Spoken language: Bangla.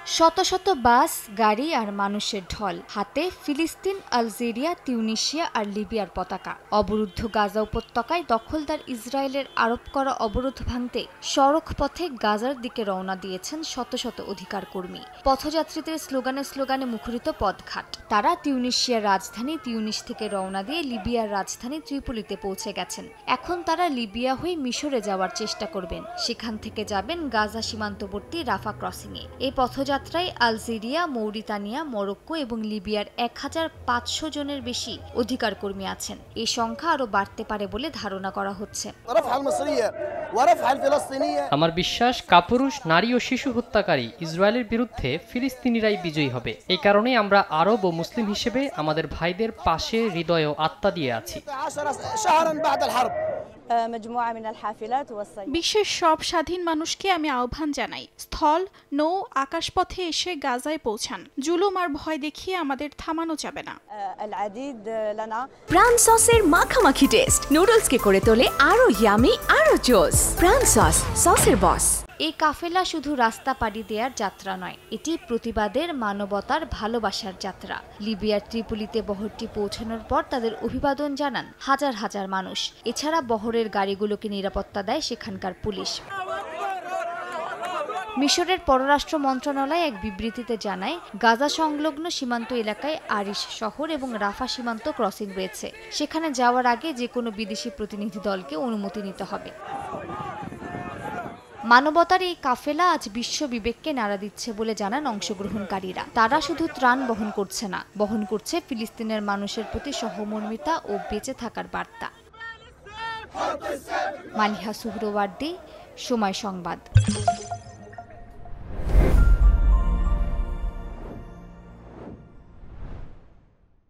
শত শত বাস, গাড়ি আর মানুষের ঢল, হাতে ফিলিস্তিন, আলজেরিয়া, তিউনিসিয়া আর লিবিয়ার পতাকা। অবরুদ্ধ গাজা উপত্যকায় দখলদার ইসরায়েলের আরোপ করা অবরোধ ভাঙতে সড়ক পথে গাজার দিকে রওনা দিয়েছেন শত শত অধিকার কর্মী। পথযাত্রীদের স্লোগানে স্লোগানে মুখরিত পথঘাট। তারা তিউনিসিয়ার রাজধানী তিউনিস থেকে রওনা দিয়ে লিবিয়ার রাজধানী ত্রিপোলিতে পৌঁছে গেছেন। এখন তারা লিবিয়া হয়ে মিশরে যাওয়ার চেষ্টা করবেন, সেখান থেকে যাবেন গাজা সীমান্তবর্তী রাফা ক্রসিংয়ে। এই পথযাত্রায় আলজেরিয়া, মৌরিতানিয়া, মরক্কো এবং লিবিয়ার ১৫০০ জনের বেশি অধিকার কর্মী আছেন। এই সংখ্যা আরও বাড়তে পারে বলে ধারণা করা হচ্ছে। আমার বিশ্বাস, কাপুরুষ, নারী ও শিশু হত্যাকারী ইসরায়েলের বিরুদ্ধে ফিলিস্তিনিরাই বিজয়ী হবে। এই কারণে আমরা আরব ও মুসলিম হিসেবে আমাদের ভাইদের পাশে হৃদয় ও আত্মা দিয়ে আছি। বিশ্বের সব স্বাধীন মানুষকে আমি আহ্বান জানাই, স্থল, নৌ, আকাশপথে এসে গাজায় পৌঁছান। জুলুম আর ভয় দেখিয়ে আমাদের থামানো যাবে না। প্রাণ সসের মাখামাখি টেস্ট নুডলসকে করে তোলে আরো ইয়ামি, আরো জোস। প্রাণ সস, সসের বস। এই কাফেলা শুধু রাস্তা পাড়ি দেওয়ার যাত্রা নয়, এটি প্রতিবাদের, মানবতার, ভালোবাসার যাত্রা। লিবিয়ার ত্রিপোলিতে বহরটি পৌঁছানোর পর তাদের অভিবাদন জানান হাজার হাজার মানুষ। এছাড়া বহরের গাড়িগুলোকে নিরাপত্তা দেয় সেখানকার পুলিশ। মিশরের পররাষ্ট্র মন্ত্রণালয় এক বিবৃতিতে জানায়, গাজা সংলগ্ন সীমান্ত এলাকায় আরিশ শহর এবং রাফা সীমান্ত ক্রসিং রয়েছে। সেখানে যাওয়ার আগে যে কোনো বিদেশি প্রতিনিধি দলকে অনুমতি নিতে হবে। মানবতার এই কাফেলা আজ বিশ্ব বিবেককে নাড়া দিচ্ছে বলে জানান অংশগ্রহণকারীরা। তারা শুধু ত্রাণ বহন করছে না, বহন করছে ফিলিস্তিনের মানুষের প্রতি সহমর্মিতা ও বেঁচে থাকার বার্তা। মালিহা সুহরওয়ার্দী, সময় সংবাদ।